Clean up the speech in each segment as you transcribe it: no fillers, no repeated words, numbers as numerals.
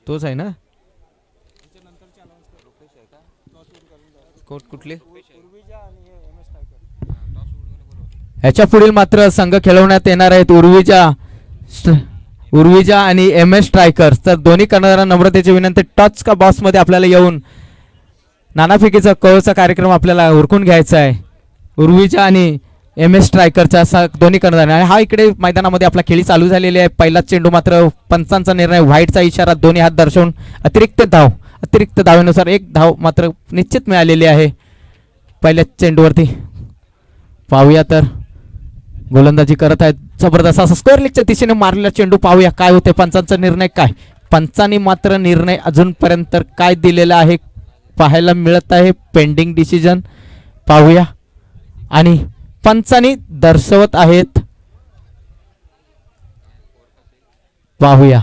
तोच आहे ना. कुठले ह्याच्या पुढील मात्र संघ खेळवण्यात येणार आहेत उर्विजा आणि एम एस स्ट्रायकर्स. तर दोन्ही कर्णधारांना नम्रतेची विनंती, टच का बॉक्स मध्ये आपल्याला येऊन नानाफिकीचा कळचा कार्यक्रम आपल्याला उरकून घ्यायचा आहे. उर्विजा आणि एम एस स्ट्रायकरचा असा दोन्ही कर्णधार. आणि हा इकडे मैदानामध्ये आपला खेळी चालू झालेली आहे. पहिलाच चेंडू मात्र पंचांचा निर्णय, व्हाईटचा इशारा, दोन्ही हात दर्शवून अतिरिक्त धावेनुसार एक धाव मात्र निश्चित मिळालेली आहे पहिल्याच चेंडूवरती. पाहूया तर गोलंदाजी करत आहेत जबरदस्त असा स्कोअर लिगच्या दिशेने मारलेला चेंडू. पाहूया काय होते, पंचांचा निर्णय काय. पंचांनी मात्र निर्णय अजूनपर्यंत काय दिलेला आहे पाहायला मिळत आहे. पेंडिंग डिसिजन पाहूया आणि पंचांनी दर्शवत आहेत. पाहूया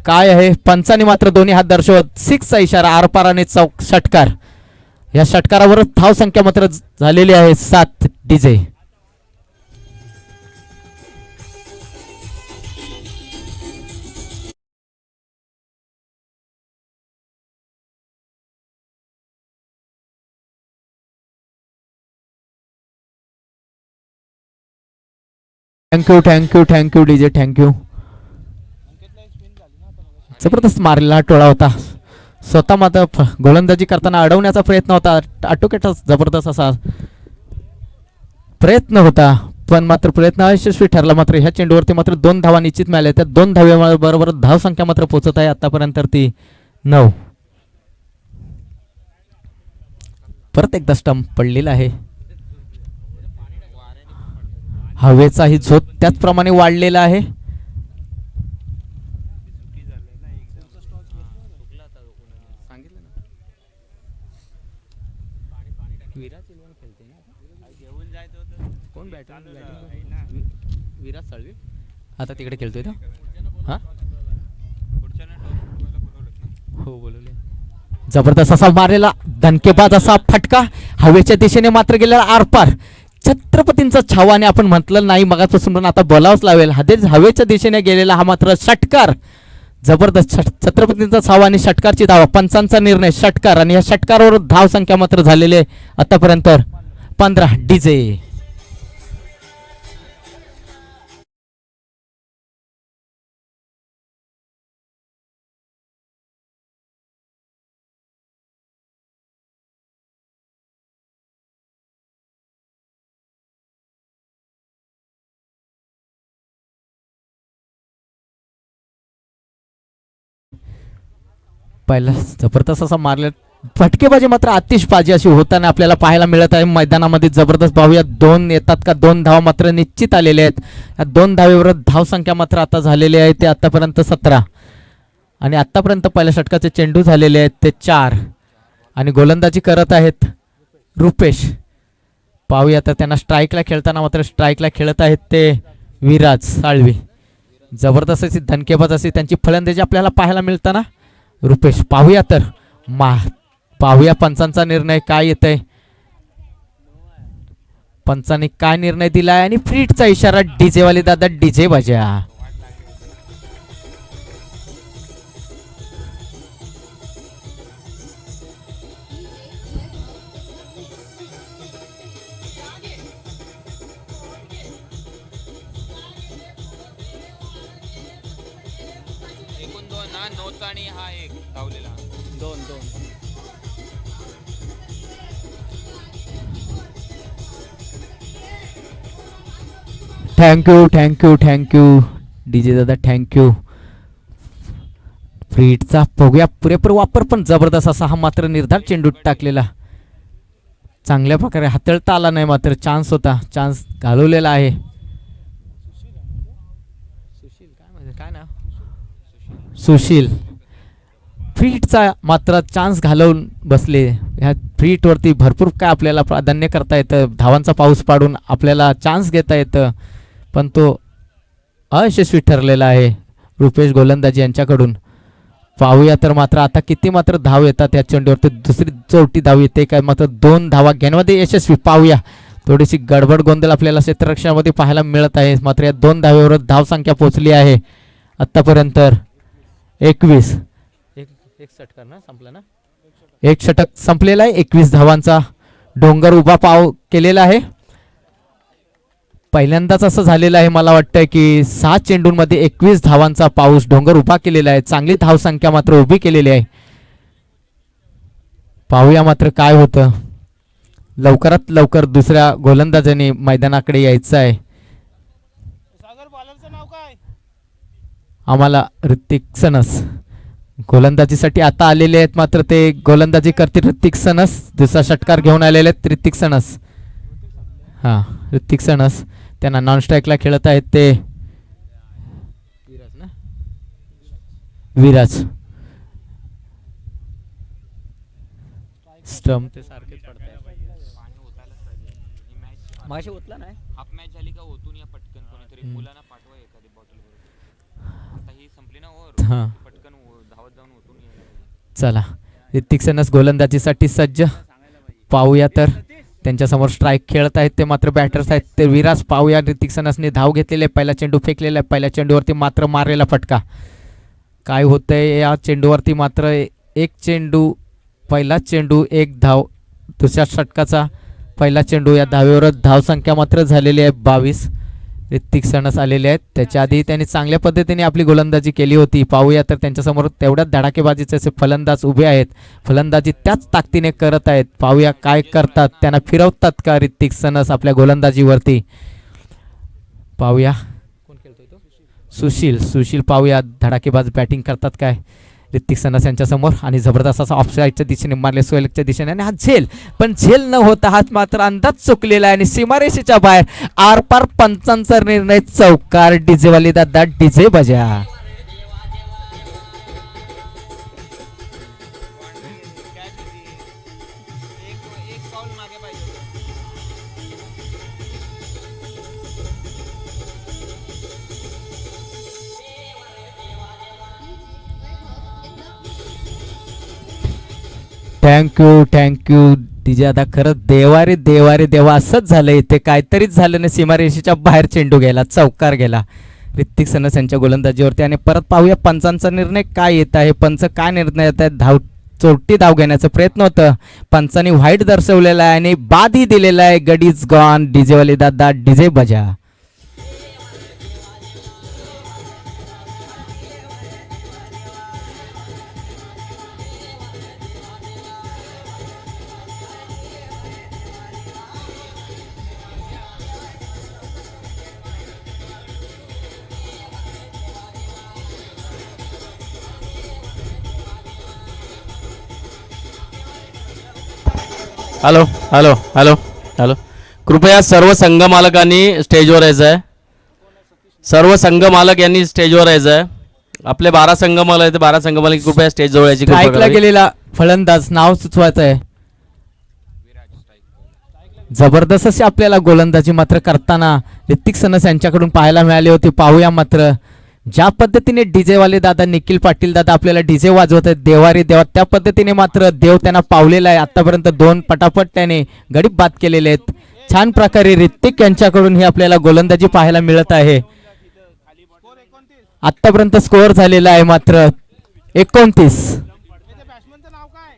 काय आहे. पंचांनी मात्र दोन्ही हात दर्शवत सिक्सचा इशारा, आरपाराने षटकार. या षटकारावर धाव संख्या मात्र झालेली आहे 7 डीजे. Thank you DJ, thank you. जबरदस्त मारलेला टोळा होता. स्वतः मात्र गोलंदाजी करताना अडवण्याचा प्रयत्न होता. आटोक्यातच जबरदस्त असा प्रयत्न होता, पण मात्र प्रयत्न अयशस्वी ठरला. मात्र ह्या चेंडूवरती मात्र 2 धावा निश्चित मिळाल्या. त्या 2 धावेबरोबर धाव संख्या मात्र पोहोचत आहे आतापर्यंत ती 9. परत एकदा स्टंप पडलेला आहे. हवेचाही झोत त्याचप्रमाणे वाढलेला आहे. आता तिकडे खेळतोय ना. हा हो बोलवले. जबरदस्त असा मारलेला धनकेबाज असा फटका हवेच्या दिशेने मात्र गेलेला आरपार. छत्रपतींचा छावाने आपण म्हटलं नाही मगापासून, पण आता बोलावंच लावेल. हवेच्या दिशेने गेलेला हा मात्र षटकार. जबरदस्त छत्रपतींचा छावा आणि षटकारची धावा. पंचांचा निर्णय षटकार आणि या षटकारावर धाव संख्या मात्र झालेली आहे आतापर्यंत 15 डीजे. पहिला जबरदस्त असा मारले फटकेबाजी मात्र आतिषबाजी अशी होताना आपल्याला पाहायला मिळत आहे मैदानामध्ये. जबरदस्त पाहूया 2 येतात का. 2 धावा मात्र निश्चित आलेले आहेत. या 2 धावेवर धाव संख्या मात्र आता झालेली आहे ते आतापर्यंत 17. आणि आतापर्यंत पहिल्या षटकाचे चेंडू झालेले आहेत ते 4. आणि गोलंदाजी करत आहेत रुपेश. पाहूया तर त्यांना स्ट्राईकला खेळताना मात्र स्ट्राईकला खेळत आहेत ते विराज साळवी. जबरदस्त अशी धनकेबाज अशी त्यांची फलंदाजी आपल्याला पाहायला मिळताना रुपेश. पाहूया तर पाहूया पंचांचा निर्णय काय येतंय. पंचांनी काय निर्णय दिलाय आणि फ्रीटचा इशारा. डीजे वाले दादा डीजे बजा. थँक्यू डीजे दादा, थँक्यू. फ्रीटचा बघूया पुरेपूर वापर, पण जबरदस्त असा हा मात्र निर्धार चेंडू टाकलेला. चांगल्या प्रकारे हाताळता आला नाही, मात्र चान्स होता, चान्स घालवलेला आहे. सुशील फ्रीटचा मात्र चान्स घालवून बसले. ह्या फ्रीटवरती भरपूर काय आपल्याला प्राधान्य करता येतं, धावांचा पाऊस पाडून आपल्याला चान्स घेता येतं, पण तो अयशस्वी ठरलेला आहे रुपेश गोलंदाजी यांच्याकडून. पाहूया तर मात्र आता किती मात्र धाव येतात या चेंडूवरती. दुसरी चौथी धाव येते काय, मात्र 2 धावा घेण्यामध्ये यशस्वी. पाहूया थोडीशी गडबड गोंधळ आपल्याला क्षेत्ररक्षणामध्ये पाहायला मिळत आहे. मात्र या 2 धावेवर धावसंख्या पोहोचली आहे आतापर्यंत 21. एक षटकार ना संपला ना, एक षटक संपलेला आहे. 21 धावांचा डोंगर उभा पाव केलेला आहे. पहिल्यांदाच असं झालेलं आहे मला वाटतं की 6 चेंडूंमध्ये 21 धावांचा पाऊस डोंगर उभा केलेला आहे. चांगली धावसंख्या मात्र उभी केलेली आहे. पाहूया मात्र काय होतं. लवकरात लवकर दुसऱ्या गोलंदाजाने मैदानाकडे यायचं आहे. आम्हाला ऋतिक सनस गोलंदाजीसाठी आता आलेले आहेत. मात्र ते गोलंदाजी करतील ऋतिक सनस. दुसरा षटकार घेऊन आलेले आहेत ऋतिक सनस. हां, ऋतिक सनस त्यांना नॉन स्ट्राईकला खेळत आहेत ते विराज. स्टंप ते सारखेच पडतात. मागाशी होतला नाही. हाफ मॅच झाली का होतून या पटकन कोणीतरी मुलांना पाठवा एखादी बॉटल भरून. आता ही संपली ना ओव्हर, हां पटकन धावत जाऊन होतून यायला. चला, ऋतिक सनस गोलंदाजीसाठी सज्ज. पाहूया तर त्यांच्या समोर स्ट्राईक खेळत आहेत ते मात्र बॅटर्स आहेत ते विराज. पाहूया ऋतिक सनसने धाव घेतलेले. पहिला चेंडू फेकलेला आहे. पहिल्या चेंडूवरती मात्र मारलेला फटका. काय होतंय या चेंडूवरती. मात्र एक चेंडू, पहिला चेंडू एक धाव. दुसऱ्या षटकाचा पहिला चेंडू. या धावेवरच धावसंख्या मात्र झालेली आहे 22. ऋतिक सनस आलेले आहेत. त्याच्या आधी त्यांनी चांगल्या पद्धतीने आपली गोलंदाजी केली होती. पाहूया तर त्यांच्यासमोर तेवढ्याच धडाकेबाजीचे असे फलंदाज उभे आहेत. फलंदाजी त्याच ताकदीने करत आहेत. पाहूया काय करतात. त्यांना फिरवतात का ऋतिक सनस आपल्या गोलंदाजीवरती. पाहूया कोण खेळतोय तो. सुशील पाहूया धडाकेबाज बॅटिंग करतात काय ऋतिक सनस यांच्या समोर. आणि जबरदस्त असा ऑफ साईडच्या दिशेने मारले सोयलच्या दिशेने. आणि हा झेल, पण झेल न होता हाच मात्र अंदाज चुकलेला आहे आणि सीमारेषेच्या बाहेर आरपार पंचांचा निर्णय. चौकार. डीजेवाले दादा डीजे बजा. थँक्यू तिचे. आता खरंच देवारे देवा असंच झालं. इथे काहीतरीच झालं नाही. सीमारेषेच्या बाहेर चेंडू गेला, चौकार गेला ऋतिक सनस यांच्या गोलंदाजीवरती. आणि परत पाहूया पंचांचा निर्णय काय येत आहे. पंच काय निर्णय येत आहेत. चोरटी धाव घेण्याचा प्रयत्न होतं. पंचांनी व्हाईट दर्शवलेला आहे आणि बादही दिलेला आहे. गडीज गॉन. डीजेवाले दादा डीजे बजा. हॅलो हॅलो हॅलो हॅलो कृपया सर्व संघ मालकांनी स्टेजवर यायचं आहे. सर्व संघ मालक यांनी स्टेजवर यायचं आहे. आपले 12 संघ मालक आहेत. 12 संघ मालक कृपया स्टेजवर यायची. ऐकला गेलेला फलंदाज नाव सुचवायचं आहे. जबरदस्त अशी आपल्याला गोलंदाजी मात्र करताना ऋतिक सनस यांच्याकडून पाहायला मिळाली होती. पाहूया मात्र ज्या पद्धतीने डीजे वाले दादा निखिल पाटील दादा आपल्याला डीजे वाजवत आहेत देवारे देवा, त्या पद्धतीने मात्र देव त्यांना पावलेला आहे. आतापर्यंत 2 पटापट त्याने गडी बाद केलेले आहेत. छान प्रकारे ऋतिक यांच्याकडून ही आपल्याला गोलंदाजी पाहायला मिळत आहे. आतापर्यंत स्कोअर झालेला आहे मात्र 29.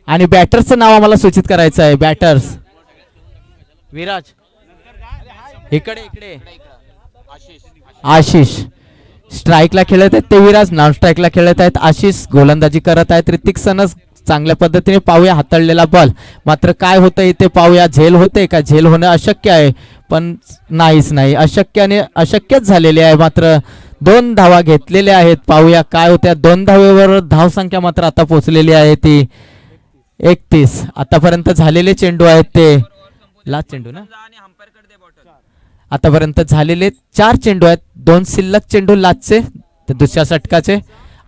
आणि बॅटर्सचं नाव आम्हाला सूचित करायचं आहे. बॅटर्स विराज इकडे आशिष. स्ट्राईकला खेळत आहेत ते विराज. नॉन स्ट्राईकला खेळत आहेत आशिष. गोलंदाजी करत आहेत ऋतिक सनस चांगल्या पद्धतीने. पाहूया हाताळलेला बॉल. मात्र काय होतं इथे पाहूया. झेल होते का. झेल होणं अशक्य आहे पण नाहीच नाही. अशक्यच झालेले आहे. मात्र 2 धावा घेतलेल्या आहेत. पाहूया काय होत्या. 2 धावेवर धावसंख्या मात्र आता पोहोचलेली आहे ती 31. आतापर्यंत झालेले चेंडू आहेत ते लास्ट चेंडू ना. आतापर्यंत झालेले 4 चेंडू आहेत. 2 शिल्लक चेंडू लाचचे ते दुसऱ्या षटकाचे.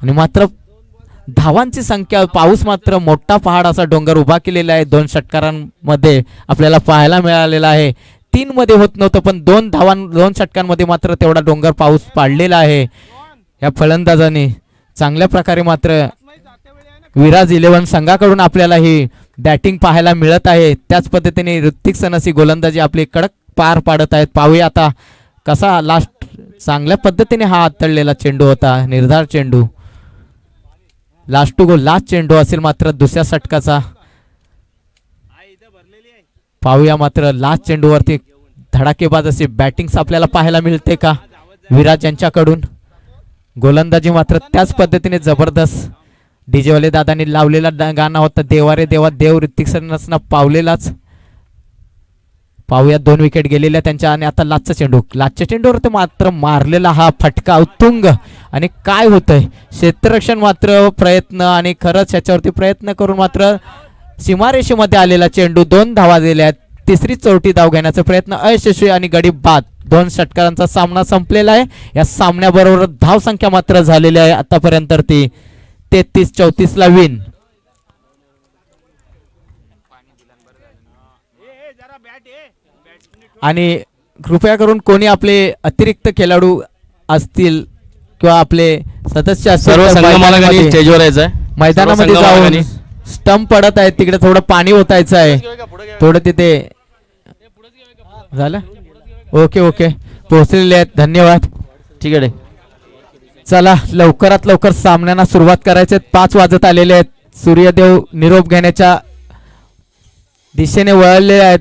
आणि मात्र धावांची संख्या पाऊस मात्र मोठा पहाड असा डोंगर उभा केलेला आहे. 2 षटकारांमध्ये आपल्याला पाहायला मिळालेला आहे. 3 मध्ये होत नव्हतं पण 2 षटकांमध्ये मात्र तेवढा डोंगर पाऊस पाडलेला आहे. या फलंदाजाने चांगल्या प्रकारे मात्र विराज 11 संघाकडून आपल्याला ही बॅटिंग पाहायला मिळत आहे. त्याच पद्धतीने ऋतिक सनस ही गोलंदाजी आपली कडक पार पाडत आहेत. पाहूया आता कसा लास्ट चांगल्या पद्धतीने हा हाताळलेला चेंडू होता, निर्धार चेंडू. लास्ट टू गोल लास्ट चेंडू असेल मात्र दुसऱ्या षटकाचा. पाहूया मात्र लास्ट चेंडूवरती धडाकेबाज अशी बॅटिंग आपल्याला पाहायला मिळते का विराज यांच्याकडून. गोलंदाजी मात्र त्याच पद्धतीने जबरदस्त. डीजेवाले दादांनी लावलेला गाणं होता देवा रे देवा देव ऋतिक सरनं पावलेलाच. पाहूया 2 विकेट गेलेल्या त्यांच्या. आणि आता लास्टचा चेंडू, लास्टच्या चेंडूवर मात्र मारलेला हा फटका उत्तुंग. आणि काय होतंय क्षेत्ररक्षण मात्र प्रयत्न आणि खरंच याच्यावरती प्रयत्न करून मात्र सीमारेषेमध्ये आलेला चेंडू 2 धावा दिल्या. तिसरी चौथी धाव घेण्याचा प्रयत्न अयशस्वी आणि गडी बाद. 2 षटकारांचा सामना संपलेला आहे. या सामन्याबरोबर धाव संख्या मात्र झालेली आहे आतापर्यंत ती 33-34 ला विन. आणि कृपया करून कोणी आपले अतिरिक्त खेळाडू असतील किंवा आपले सदस्य असतील सर्व तर संघ मालकांनी मैदानामध्ये- स्टेजवर यायचं आहे. मैदानामध्ये सर्व संघ जाऊन मालकांनी. स्टंप पडत आहे तिकडे थोडं पाणी ओतायचं आहे. थोडं तिथे झालं. ओके ओके पोहोचलेले आहेत. धन्यवाद. ठीक आहे. चला लवकरात लवकर सामन्यांना सुरुवात करायचे. 5 वाजत आलेले आहेत. सूर्यदेव निरोप घेण्याच्या दिशेने वळलेले आहेत.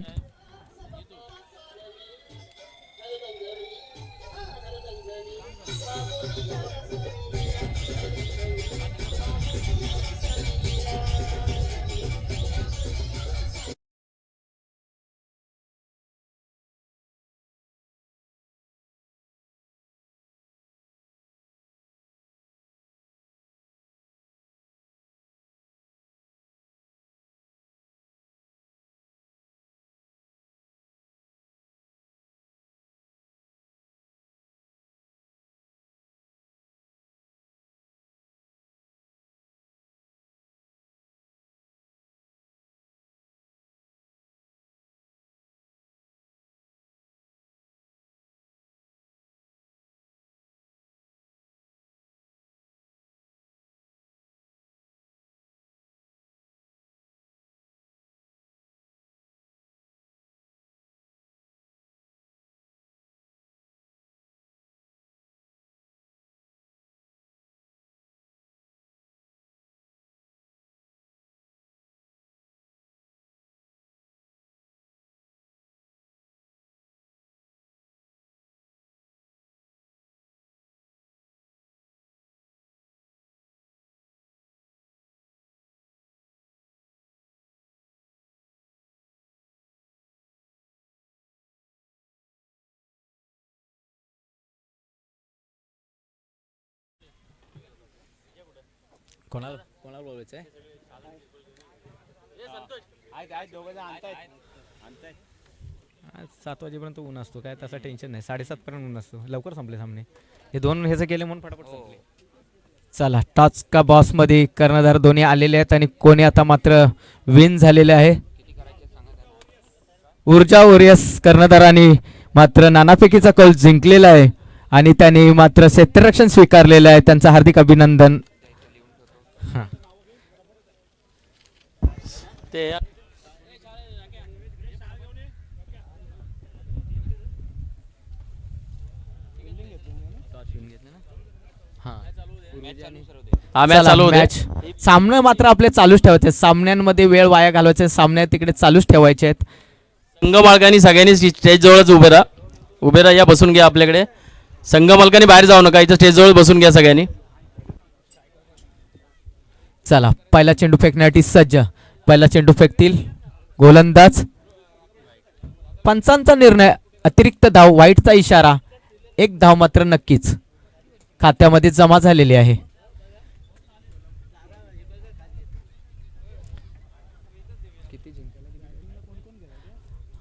कोणाला कोणाला बोलायचं आहे? 7 वाजेपर्यंत ऊन असतो काय तसा टेन्शन नाही. 7:30 पर्यंत ऊन असतो. लवकर संपले सामने. हे 2 ह्याचं केले म्हणून फटाफट संपले. चला टॉस का बॉस मध्ये कर्णधार दोन्ही आलेले आहेत आणि कोणी आता मात्र विन झालेले आहे. ऊर्जा वॉरियर्स कर्णधारांनी मात्र नानाफेकीचा कौल जिंकलेला आहे आणि त्यांनी मात्र क्षेत्ररक्षण स्वीकारलेलं आहे. त्यांचं हार्दिक अभिनंदन. ते आम्ही चालू होते. मॅच सामने मात्र आपले चालूच ठेवायचे. सामन्यांमध्ये वेळ वाया घालवायचे. सामने तिकडे चालूच ठेवायचे आहेत. संघ मालकांनी सगळ्यांनी स्टेज जवळच उभे राहा या बसून घ्या. आपल्याकडे संघ मालकांनी बाहेर जाऊ नका. इथं स्टेज जवळ बसून घ्या सगळ्यांनी. चला पहिला चेंडू फेकण्यासाठी सज्ज. पहिला चेंडू फेकतील गोलंदाज. पंचांचा निर्णय अतिरिक्त धाव वाईटचा इशारा. 1 धाव मात्र नक्कीच खात्यामध्ये जमा झालेली आहे.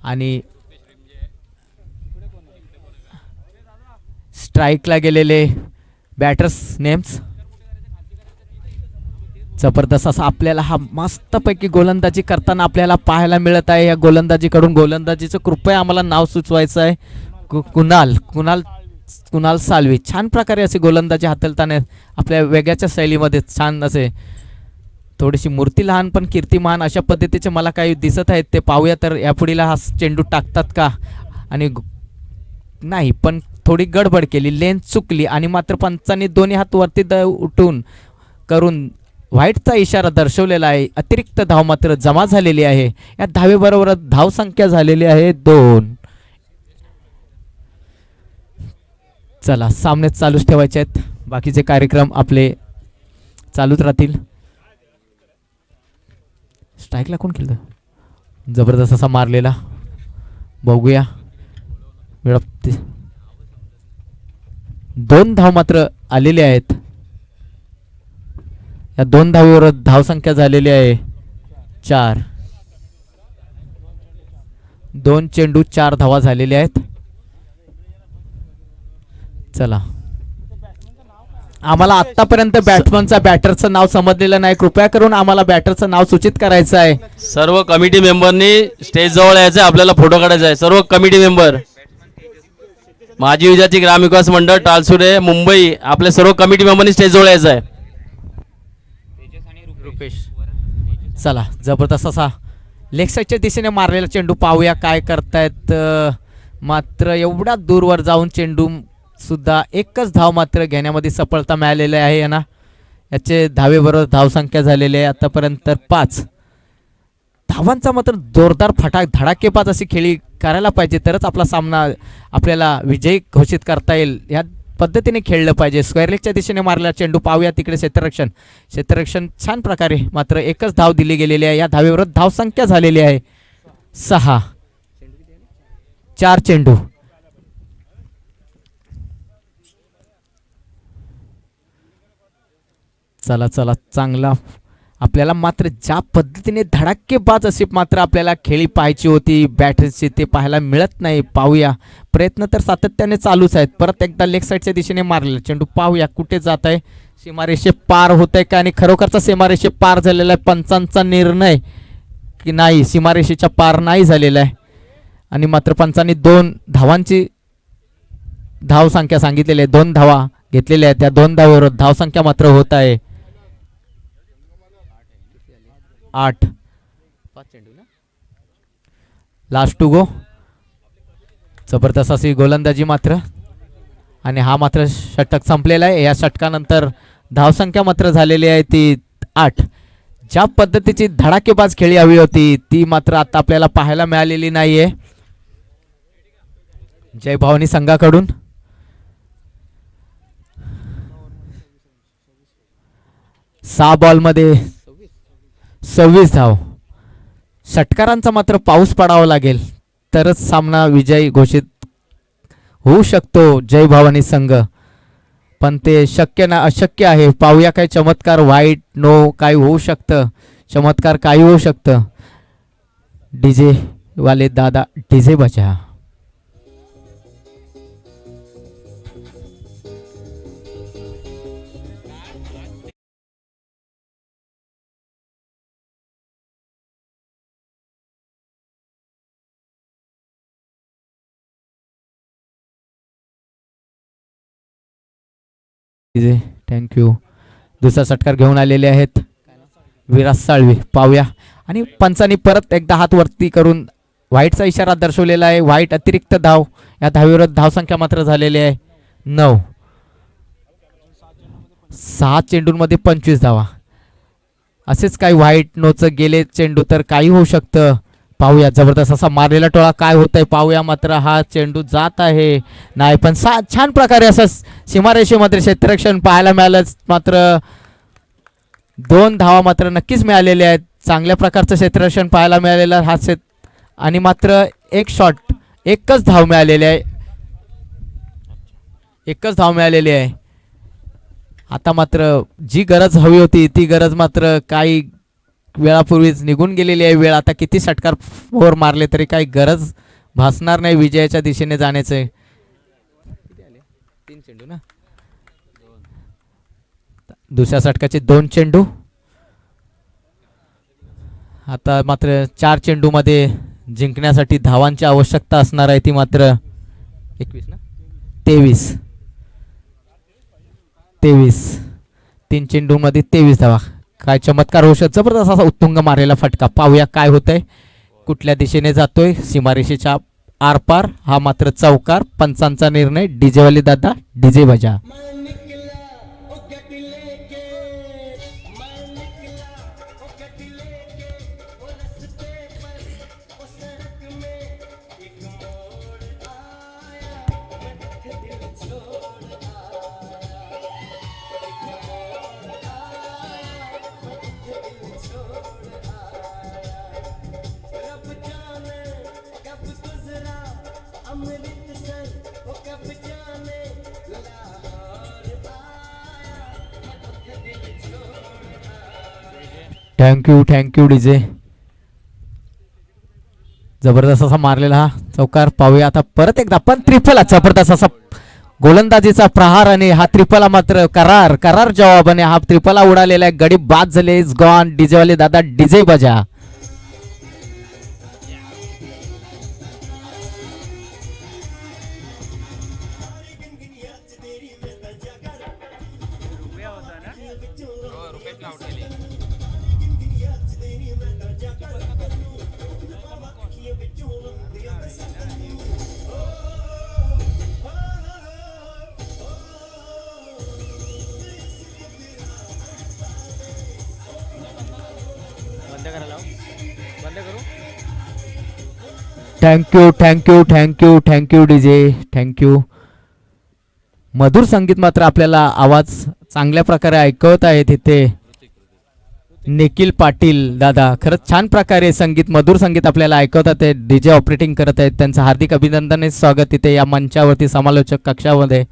आणि स्ट्राईकला गेलेले बॅटर्स नेम्स. जबरदस्त असा आपल्याला हा मस्तपैकी गोलंदाजी करताना आपल्याला पाहायला मिळत आहे. या गोलंदाजीकडून गोलंदाजीचं कृपया आम्हाला नाव सुचवायचं आहे. कुणाल कुणाल कुणाल साल्वी. छान प्रकारे असे गोलंदाजी हाताळताना आपल्या वेगळ्याच्या शैलीमध्ये छान असे थोडीशी मूर्ती लहान पण कीर्ती महान अशा पद्धतीचे मला काही दिसत आहेत. ते पाहूया तर यापुढील हा चेंडू टाकतात का. आणि नाही पण थोडी गडबड केली, लेन चुकली आणि मात्र पंचांनी दोन्ही हात वरती उठून करून व्हाईटचा इशारा दर्शवलेला आहे. अतिरिक्त धाव मात्र जमा झालेली आहे. या धावेबरोबर धाव संख्या झालेली आहे 2. चला सामने चालूच ठेवायचे आहेत, बाकीचे कार्यक्रम आपले चालूच राहतील. स्ट्राईकला कोण केलं, जबरदस्त असा मारलेला, बघूया. 2 धाव मात्र आलेले आहेत. या 2 धावेवर धाव संख्या झालेली आहे 4. 2 चेंडू 4 धावा झालेल्या आहेत. चला आम्हाला आतापर्यंत बॅटरचं नाव समजलेलं नाही, कृपया करून आम्हाला बॅटरचं नाव सूचित करायचं आहे. सर्व कमिटी मेंबरनी स्टेज जवळ यायचं आहे, आपल्याला फोटो काढायचा आहे. सर्व कमिटी मेंबर, माजी विद्यार्थी ग्रामविकास मंडळ टालसुरे मुंबई, आपल्या सर्व कमिटी मेंबरनी स्टेज जवळ यायचं आहे. चला जबरदस्त असा लेग साईडच्या दिशेने मारलेला चेंडू पाहूया काय करतायत. मात्र एवढ्या दूरवर जाऊन चेंडू सुद्धा एकच धाव मात्र घेण्यामध्ये सफलता मिळालेली आहे यांना. याचे धावेबरोबर धावसंख्या झालेली आहे आतापर्यंत 5 धावांचा. मात्र जोरदार धडाकेबाज अशी खेळी करायला पाहिजे, तरच आपला सामना आपल्याला विजयी घोषित करता येईल. या पद्धतीने खेळलं पाहिजे. स्क्वेअर लेगच्या दिशेने मारलेला चेंडू पाहूया तिकडे. क्षेत्ररक्षण छान प्रकारे, मात्र एकच धाव दिली गेलेली आहे. या धावेबरोबर धावसंख्या झालेली आहे 6. 4 चेंडू. चला चला चांगला आपल्याला मात्र ज्या पद्धतीने धडाकेबाज अशी मात्र आपल्याला खेळी पाहायची होती बॅटरची, ते पाहायला मिळत नाही. पाहूया, प्रयत्न तर सातत्याने चालूच आहेत. परत एकदा लेग साईडच्या दिशेने मारलेला चेंडू पाहूया कुठे जात आहे. सीमारेषे पार होत आहे का, आणि खरोखरचा सीमारेषे पार झालेला आहे. पंचांचा निर्णय की नाही, सीमारेषेच्या पार नाही झालेला आहे. आणि मात्र पंचांनी 2 धावांची धाव संख्या सांगितलेली आहे, 2 धावा घेतलेल्या आहेत. त्या 2 धावावर धावसंख्या मात्र होत आहे 8. Last to go. जबरदस्त अशी गोलंदाजी मात्र, आणि हा मात्र षटक संपलेला आहे. या षटकानंतर धावसंख्या मात्र झालेली आहे ती 8. ज्या पद्धतीची धडाकेबाज खेळी हवी होती ती मात्र आता आपल्याला पाहायला मिळालेली नाहीये जय भवानी संघाकडून. सहा बॉलमध्ये 26 धाव. षटकारांचा मात्र पाऊस पडावा लागेल तरच सामना विजयी घोषित होऊ शकतो जय भवानी संघ, पण ते शक्य ना अशक्य आहे. पाहूया काय चमत्कार, वाईट नो काय होऊ शकतं, चमत्कार काही होऊ शकतं. डीजे वाले दादा डीजे बजा. थँक्यू. दुसरा षटकार घेऊन आलेले आहेत विराज साळवी. पाहूया, आणि पंचांनी परत एकदा हात वरती करून व्हाईटचा इशारा दर्शवलेला आहे. व्हाईट अतिरिक्त धाव, या धावेवर धावसंख्या मात्र झालेली आहे 9. 6 चेंडूंमध्ये 25 धावा. असेच काही व्हाईट नोचं गेले चेंडू तर काही होऊ शकतं. पाहूया, जबरदस्त असा मारलेला टोळा काय होतंय पाहूया. मात्र हा चेंडू जात आहे नाही, पण छान प्रकारे असं सीमारेषेमध्ये क्षेत्ररक्षण पाहायला मिळालं. मात्र 2 धावा मात्र नक्कीच मिळालेल्या आहेत. चांगल्या प्रकारचं क्षेत्ररक्षण पाहायला मिळालेलं हा आणि मात्र एक शॉट, एकच धाव मिळालेली आहे. एकच धाव मिळालेली आहे. आता मात्र जी गरज हवी होती ती गरज मात्र काही वेळापूर्वीच निघून गेलेली आहे. वेळ आता किती षटकार फोर मारले तरी काही गरज भासणार नाही विजयाच्या दिशेने जाण्याचे. 3 चेंडू ना, दुसऱ्या षटकाचे 2 चेंडू. आता मात्र 4 चेंडू मध्ये जिंकण्यासाठी धावांची आवश्यकता असणार आहे. ती मात्र 21 ना 23. 3 चेंडू मध्ये 23 धावा. काय चमत्कार होऊ शकतो. जबरदस्त असा उत्तुंग मारलेला फटका. पाहूया काय होतंय, कुठल्या दिशेने जातोय. सीमारेषेच्या आरपार हा मात्र चौकार. पंचांचा निर्णय डीजेवाले दादा डीजे बजा. Thank you DJ. जबरदस्त असा मारलेला हा चौकार. पाहूया आता परत एकदा पण त्रिफला जबरदस्त असा गोलंदाजीचा प्रहार आणि हा त्रिफला मात्र करार जवाबाने हा त्रिफला उडालेला आहे. गडी बाद झाले. Is gone. डीजेवाले दादा डीजे बजा. रुपयातला आउट झाले. बंद करायला बंद करू. Thank you DJ. थँक्यू. मधुर संगीत मात्र आपल्याला आवाज चांगल्या प्रकारे ऐकवत आहेत इथे निखिल पाटील दादा. खरंच छान प्रकारे मधुर संगीत आपल्याला ऐकवतात. डीजे ऑपरेटिंग करत आहेत. त्यांचं हार्दिक अभिनंदन आहे. स्वागत इथे या मंचावरती समालोचक कक्षामध्ये.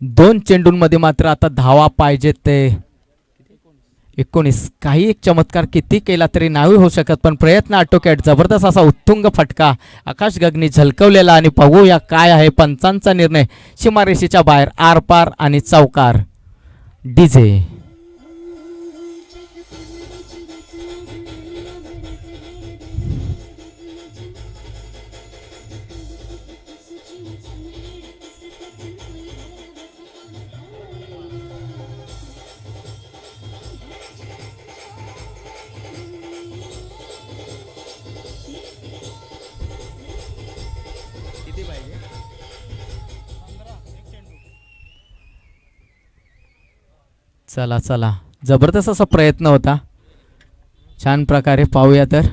दोन चेंडूंमध्ये मात्र आता धावा पाहिजेत ते 19. काही एक चमत्कार किती केला तरी नाही होऊ शकत पण प्रयत्न आटोक्यात. जबरदस्त असा उत्तुंग फटका आकाश गगनी झलकवलेला आणि पाहूया काय आहे पंचांचा निर्णय. सीमारेषेच्या बाहेर आरपार आणि चौकार. डीजे. चला जबरदस्त असा प्रयत्न होता. छान प्रकारे पाहूया तर.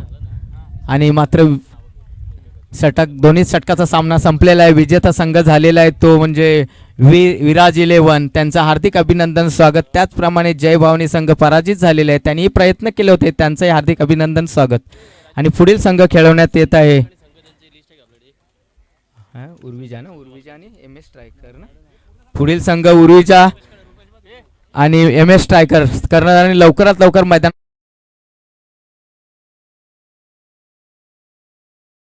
आणि मात्र षटक दोन्ही षटकाचा सामना संपलेला आहे. विजेता संघ झालेला आहे तो म्हणजे विराज 11. त्यांचं हार्दिक अभिनंदन स्वागत. त्याचप्रमाणे जय भावनी संघ पराजित झालेले आहे. त्यांनी प्रयत्न केले होते. त्यांचंही हार्दिक अभिनंदन स्वागत. आणि पुढील संघ खेळवण्यात येत आहे उर्विजा आणि एम एस स्ट्रायकर ना. पुढील संघ उर्विजा आणि एम एस स्ट्रायकर करणार आणि लवकरात लवकर मैदान